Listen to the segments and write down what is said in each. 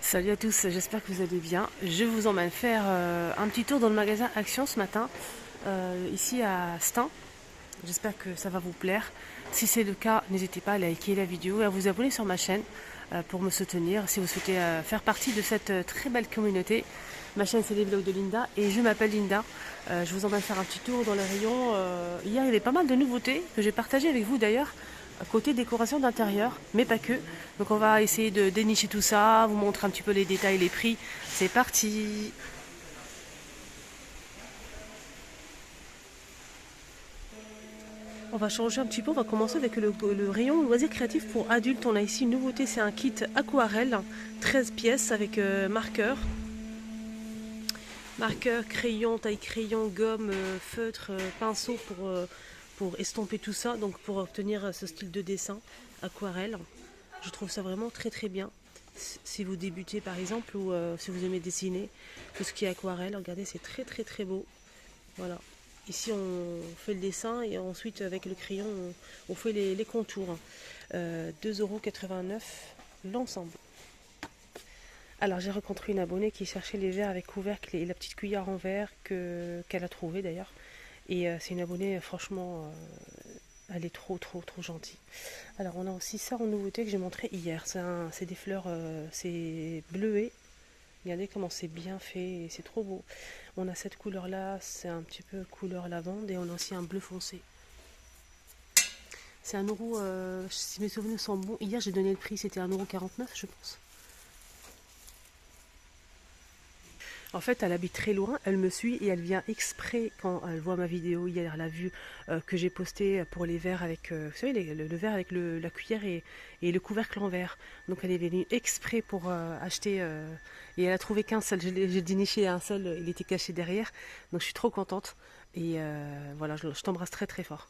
Salut à tous, j'espère que vous allez bien. Je vous emmène faire un petit tour dans le magasin Action ce matin, ici à Stein. J'espère que ça va vous plaire. Si c'est le cas, n'hésitez pas à liker la vidéo et à vous abonner sur ma chaîne pour me soutenir si vous souhaitez faire partie de cette très belle communauté. Ma chaîne, c'est les vlogs de Linda et je m'appelle Linda. Je vous emmène faire un petit tour dans les rayons. Hier, il y avait pas mal de nouveautés que j'ai partagées avec vous d'ailleurs, côté décoration d'intérieur, mais pas que. Donc on va essayer de dénicher tout ça, vous montrer un petit peu les détails, les prix. C'est parti! On va changer un petit peu, on va commencer avec le rayon loisirs créatifs pour adultes. On a ici une nouveauté, c'est un kit aquarelle, 13 pièces avec marqueur. Marqueur, crayon, taille crayon, gomme, feutre, pinceau pour estomper tout ça, donc pour obtenir ce style de dessin aquarelle. Je trouve ça vraiment très très bien. Si vous débutez par exemple ou si vous aimez dessiner, tout ce qui est aquarelle, regardez, c'est très très très beau. Voilà. Ici on fait le dessin et ensuite avec le crayon on fait les contours. 2,89 € l'ensemble. Alors j'ai rencontré une abonnée qui cherchait les verres avec couvercle et la petite cuillère en verre qu'elle a trouvé d'ailleurs. Et c'est une abonnée, franchement, elle est trop gentille. Alors on a aussi ça en nouveauté que j'ai montré hier. C'est des fleurs, c'est bleuet. Regardez comment c'est bien fait, c'est trop beau. On a cette couleur là, c'est un petit peu couleur lavande et on a aussi un bleu foncé. C'est 1 €, si mes souvenirs sont bons. Hier j'ai donné le prix, c'était 1,49 € je pense. En fait, elle habite très loin, elle me suit et elle vient exprès quand elle voit ma vidéo. Hier, elle a vu que j'ai posté pour les verres avec, vous savez, le verre avec la cuillère et le couvercle en verre. Donc elle est venue exprès pour acheter et elle a trouvé qu'un seul. J'ai déniché un seul, il était caché derrière. Donc je suis trop contente et voilà, je t'embrasse très très fort.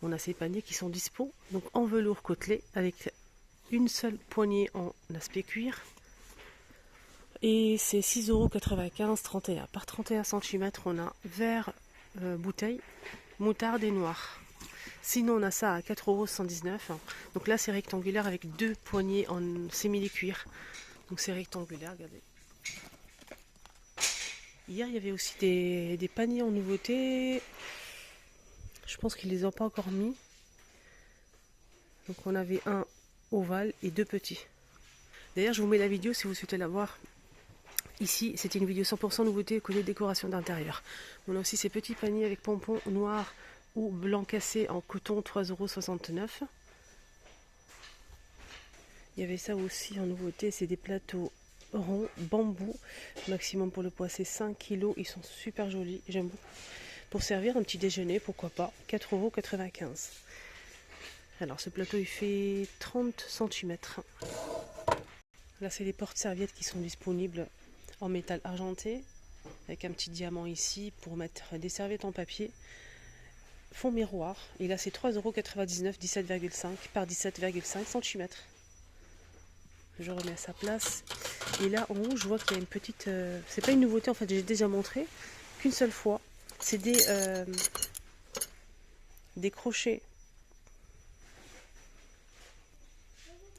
On a ces paniers qui sont dispo, donc en velours côtelé avec une seule poignée en aspect cuir. Et c'est 6,95 € 31. Par 31 cm, on a vert bouteille, moutarde et noir. Sinon, on a ça à 4,119 €. Donc là, c'est rectangulaire avec deux poignées en simili-cuir. Donc c'est rectangulaire, regardez. Hier, il y avait aussi des paniers en nouveauté. Je pense qu'ils ne les ont pas encore mis. Donc on avait un ovale et deux petits. D'ailleurs, je vous mets la vidéo si vous souhaitez la voir. Ici, c'était une vidéo 100% nouveauté côté décoration d'intérieur. On a aussi ces petits paniers avec pompons noirs ou blanc cassé en coton, 3,69 €. Il y avait ça aussi en nouveauté, c'est des plateaux ronds, bambou. Maximum pour le poids, c'est 5 kg. Ils sont super jolis, j'aime beaucoup. Pour servir un petit déjeuner, pourquoi pas, 4,95 €. Alors ce plateau, il fait 30 cm. Là, c'est les porte-serviettes qui sont disponibles en métal argenté, avec un petit diamant ici pour mettre des serviettes en papier. Fond miroir, et là c'est 3,99 €, 17,5 par 17,5 cm. Je remets à sa place. Et là en haut, je vois qu'il y a une petite. C'est pas une nouveauté en fait, j'ai déjà montré qu'une seule fois. C'est des crochets.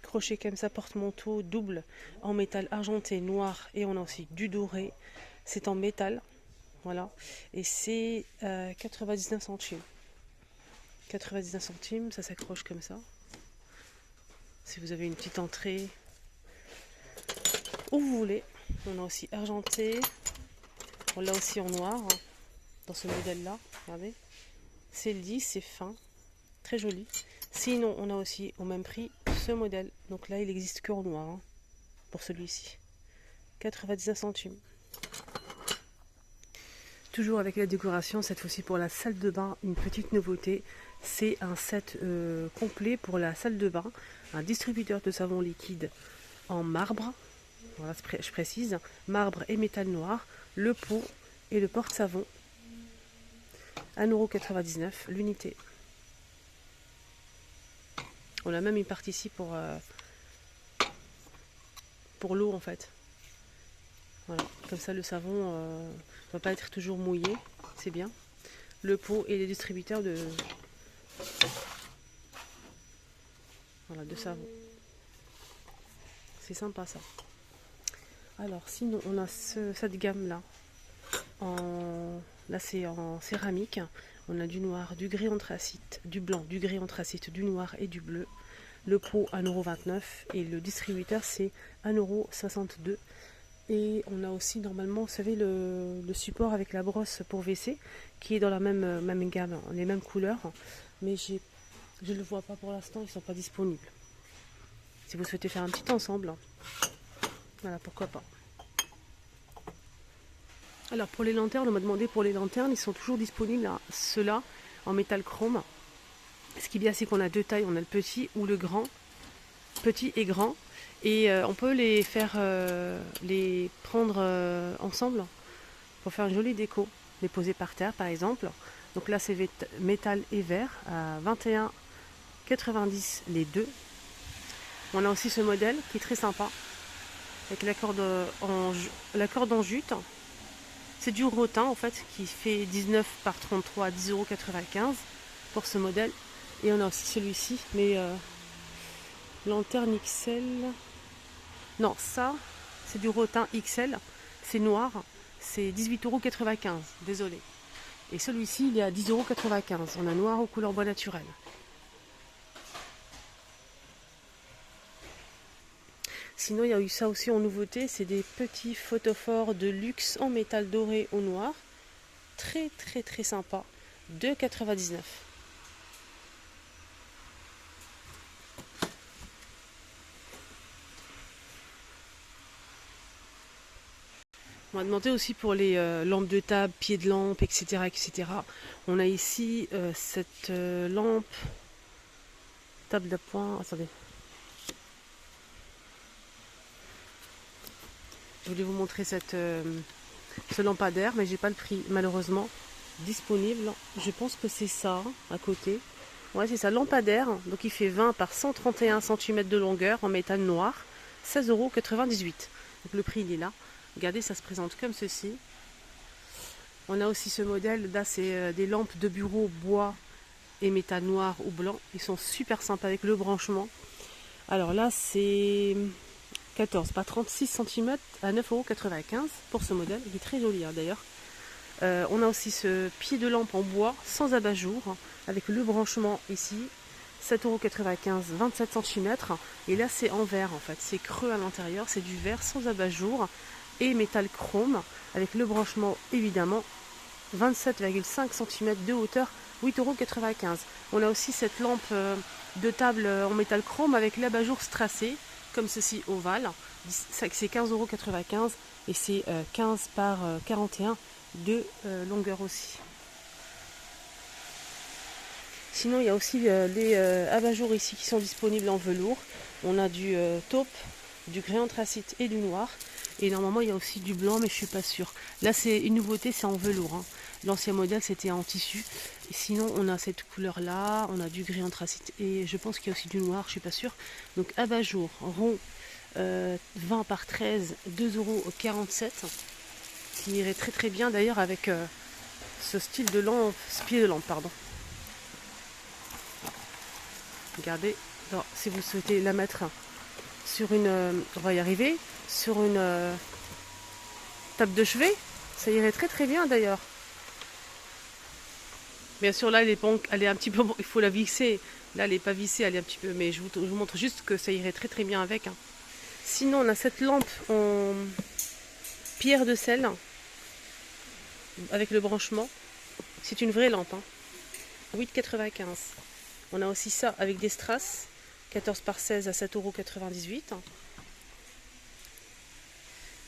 Crochet comme ça, porte-manteau double en métal argenté noir et on a aussi du doré. C'est en métal, voilà, et c'est 99 centimes. 99 centimes, ça s'accroche comme ça. Si vous avez une petite entrée où vous voulez. On a aussi argenté, on l'a aussi en noir hein, dans ce modèle là, regardez. C'est lisse, c'est fin, très joli. Sinon, on a aussi au même prix ce modèle. Donc là, il n'existe que en noir hein, pour celui-ci. 99 centimes. Toujours avec la décoration, cette fois-ci pour la salle de bain, une petite nouveauté. C'est un set complet pour la salle de bain. Un distributeur de savon liquide en marbre. Voilà, je précise. Marbre et métal noir. Le pot et le porte-savon. 1,99 € l'unité. On a même une partie ici pour l'eau en fait. Voilà, comme ça le savon ne doit pas être toujours mouillé, c'est bien. Le pot et les distributeurs de savon. C'est sympa ça. Alors sinon on a cette gamme là. Là c'est en céramique. On a du noir, du gris anthracite, du blanc, du gris anthracite, du noir et du bleu. Le pot 1,29 € et le distributeur c'est 1,62 €. Et on a aussi normalement, vous savez, le support avec la brosse pour WC qui est dans la même gamme, les mêmes couleurs. Mais je ne le vois pas pour l'instant, ils ne sont pas disponibles. Si vous souhaitez faire un petit ensemble, voilà, pourquoi pas. Alors pour les lanternes, on m'a demandé pour les lanternes, ils sont toujours disponibles, là, ceux-là, en métal chrome. Ce qui est bien, c'est qu'on a deux tailles, on a le petit ou le grand, petit et grand. Et on peut les faire, les prendre ensemble pour faire une jolie déco. Les poser par terre par exemple. Donc là c'est métal et verre à 21,90 € les deux. On a aussi ce modèle qui est très sympa. Avec la corde en jute. C'est du rotin en fait qui fait 19 par 33 à 10,95 € pour ce modèle. Et on a aussi celui-ci, mais lanterne XL. Non, ça c'est du rotin XL, c'est noir, c'est 18,95 €, désolé. Et celui-ci il est à 10,95 €. On a noir aux couleurs bois naturel. Sinon, il y a eu ça aussi en nouveauté, c'est des petits photophores de luxe en métal doré au noir. Très très très sympa, 2,99 €. On m'a demandé aussi pour les lampes de table, pieds de lampe, etc. etc. On a ici cette lampe, table d'appoint, attendez. Je voulais vous montrer ce lampadaire, mais j'ai pas le prix malheureusement disponible. Je pense que c'est ça à côté. Ouais, c'est ça, lampadaire. Donc il fait 20 par 131 cm de longueur en métal noir, 16,98 €. Donc le prix il est là. Regardez, ça se présente comme ceci. On a aussi ce modèle, là c'est des lampes de bureau bois et métal noir ou blanc. Ils sont super sympas avec le branchement. Alors là c'est 14 par 36 cm à 9,95 € pour ce modèle. Il est très joli hein, d'ailleurs. On a aussi ce pied de lampe en bois sans abat-jour avec le branchement ici. 7,95 €, 27 cm. Et là c'est en verre en fait. C'est creux à l'intérieur. C'est du verre sans abat-jour et métal chrome avec le branchement évidemment. 27,5 cm de hauteur. 8,95 €. On a aussi cette lampe de table en métal chrome avec l'abat-jour strassé. Comme ceci ovale, c'est 15,95 € et c'est 15 par 41 de longueur aussi. Sinon il y a aussi les abat-jours ici qui sont disponibles en velours. On a du taupe, du gris anthracite et du noir. Et normalement il y a aussi du blanc mais je suis pas sûre. Là c'est une nouveauté, c'est en velours. Hein. L'ancien modèle c'était en tissu. Et sinon on a cette couleur là, on a du gris anthracite et je pense qu'il y a aussi du noir, je suis pas sûre. Donc abat-jour rond 20 par 13, 2,47 €. Qui irait très très bien d'ailleurs avec ce style de lampe, ce pied de lampe pardon. Regardez, alors, si vous souhaitez la mettre sur une, on va y arriver, sur une table de chevet, ça irait très très bien d'ailleurs. Bien sûr là elle est un petit peu, il faut la visser, là elle n'est pas vissée, elle est un petit peu, mais je vous montre juste que ça irait très très bien avec. Hein. Sinon on a cette lampe en pierre de sel avec le branchement, c'est une vraie lampe, hein. 8,95 €. On a aussi ça avec des strass, 14 par 16 à 7,98 €.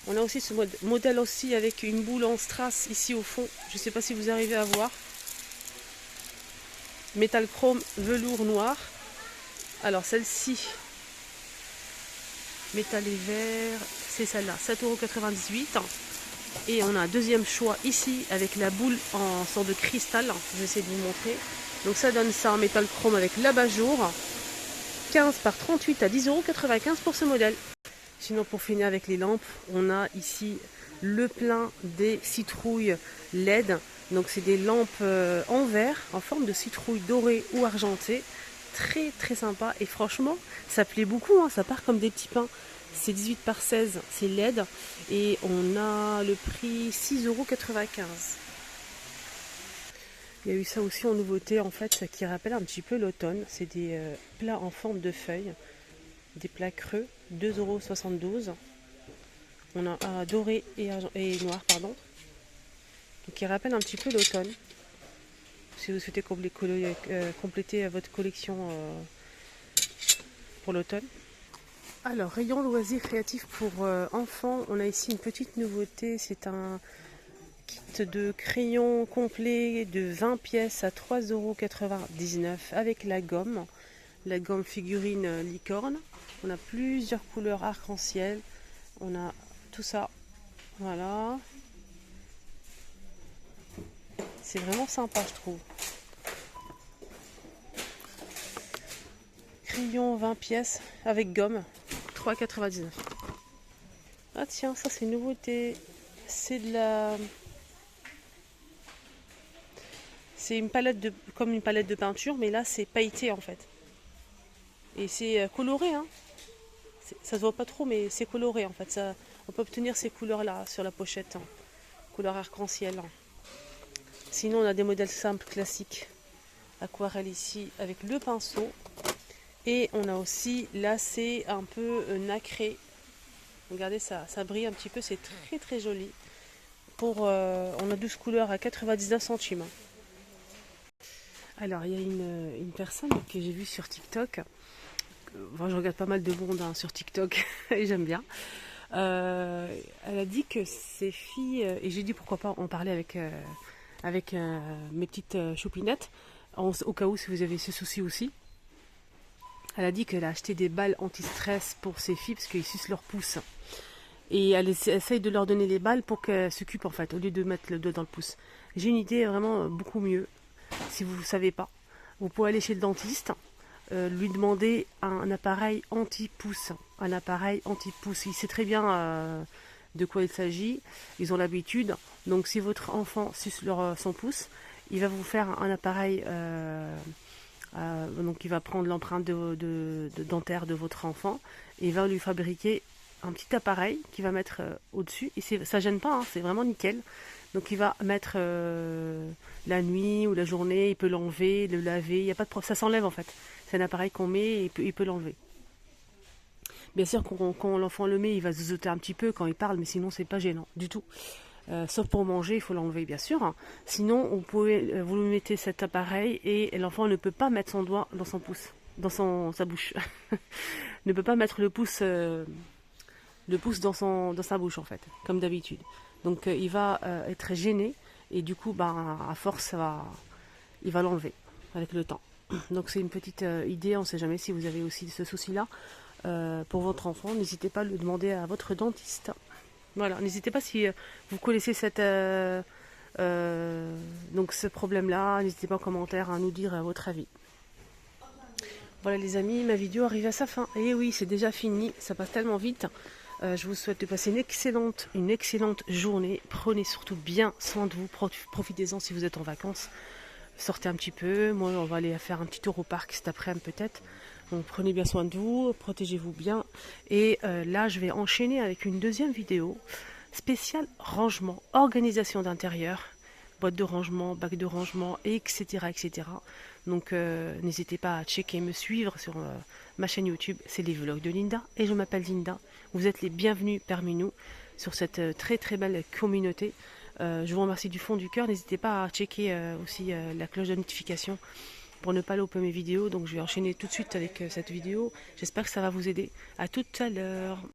On a aussi ce modèle aussi avec une boule en strass ici au fond. Je ne sais pas si vous arrivez à voir. Métal chrome, velours noir. Alors celle-ci, métal et vert, c'est celle-là, 7,98 €. Et on a un deuxième choix ici avec la boule en sorte de cristal. Je vais essayer de vous montrer. Donc ça donne ça en métal chrome avec l'abat-jour. 15 par 38 à 10,95 € pour ce modèle. Sinon pour finir avec les lampes, on a ici le plein des citrouilles LED. Donc c'est des lampes en verre, en forme de citrouille dorée ou argentée. Très très sympa et franchement ça plaît beaucoup, hein, ça part comme des petits pains. C'est 18 par 16, c'est LED. Et on a le prix 6,95 €. Il y a eu ça aussi en nouveauté en fait qui rappelle un petit peu l'automne. C'est des plats en forme de feuilles, des plats creux, 2,72 €. On a un doré et noir, pardon. Donc qui rappelle un petit peu l'automne. Si vous souhaitez compléter votre collection pour l'automne. Alors, rayon loisirs créatifs pour enfants. On a ici une petite nouveauté. C'est un kit de crayons complet de 20 pièces à 3,99 € avec la gomme figurine licorne. On a plusieurs couleurs arc-en-ciel. On a tout ça. Voilà. C'est vraiment sympa, je trouve. Crayon 20 pièces avec gomme, 3,99 €. Ah tiens, ça c'est une nouveauté. C'est de la... C'est une palette comme une palette de peinture, mais là c'est pailleté en fait. Et c'est coloré, hein. Ça se voit pas trop, mais c'est coloré en fait. Ça, on peut obtenir ces couleurs-là sur la pochette, hein. Couleur arc-en-ciel. Hein. Sinon, on a des modèles simples, classiques. Aquarelle ici, avec le pinceau. Et on a aussi, là, c'est un peu nacré. Regardez ça, ça brille un petit peu, c'est très très joli. On a 12 couleurs à 99 centimes. Alors, il y a une personne que j'ai vue sur TikTok. Enfin, je regarde pas mal de monde hein, sur TikTok et j'aime bien. Elle a dit que ses filles, et j'ai dit pourquoi pas en parler avec mes petites choupinettes, au cas où si vous avez ce souci aussi. Elle a dit qu'elle a acheté des balles anti-stress pour ses filles parce qu'ils sucent leur pouce. Et elle essaye de leur donner les balles pour qu'elles s'occupent en fait, au lieu de mettre le doigt dans le pouce. J'ai une idée vraiment beaucoup mieux, si vous ne savez pas. Vous pouvez aller chez le dentiste, lui demander un appareil anti-pouce. Un appareil anti-pouce. Il sait très bien de quoi il s'agit. Ils ont l'habitude. Donc si votre enfant suce son pouce, il va vous faire un appareil... donc il va prendre l'empreinte de dentaire de votre enfant et il va lui fabriquer un petit appareil qu'il va mettre au-dessus. Et ça gêne pas, hein, c'est vraiment nickel. Donc il va mettre la nuit ou la journée, il peut l'enlever, le laver, il y a pas de ça s'enlève en fait. C'est un appareil qu'on met et il peut l'enlever. Bien sûr quand l'enfant le met, il va zozoter un petit peu quand il parle, mais sinon c'est pas gênant du tout. Sauf pour manger, il faut l'enlever bien sûr. Hein. Sinon, vous lui mettez cet appareil et l'enfant ne peut pas mettre son doigt dans son pouce, sa bouche. Ne peut pas mettre le pouce dans sa bouche en fait, comme d'habitude. Donc il va être gêné et du coup, à force, il va l'enlever avec le temps. Donc c'est une petite idée, on ne sait jamais si vous avez aussi ce souci-là pour votre enfant. N'hésitez pas à le demander à votre dentiste. Voilà, n'hésitez pas si vous connaissez donc ce problème-là, n'hésitez pas en commentaire à nous dire votre avis. Voilà les amis, ma vidéo arrive à sa fin. Et oui, c'est déjà fini, ça passe tellement vite. Je vous souhaite de passer une excellente journée. Prenez surtout bien soin de vous, profitez-en si vous êtes en vacances. Sortez un petit peu, moi on va aller faire un petit tour au parc cet après-midi peut-être. Donc prenez bien soin de vous, protégez-vous bien. Et là je vais enchaîner avec une deuxième vidéo spéciale rangement, organisation d'intérieur, boîte de rangement, bac de rangement, etc. etc. Donc n'hésitez pas à checker et me suivre sur ma chaîne YouTube, c'est les vlogs de Linda. Et je m'appelle Linda, vous êtes les bienvenus parmi nous sur cette très très belle communauté. Je vous remercie du fond du cœur. N'hésitez pas à checker aussi la cloche de notification pour ne pas louper mes vidéos. Donc je vais enchaîner tout de suite avec cette vidéo. J'espère que ça va vous aider. À tout à l'heure.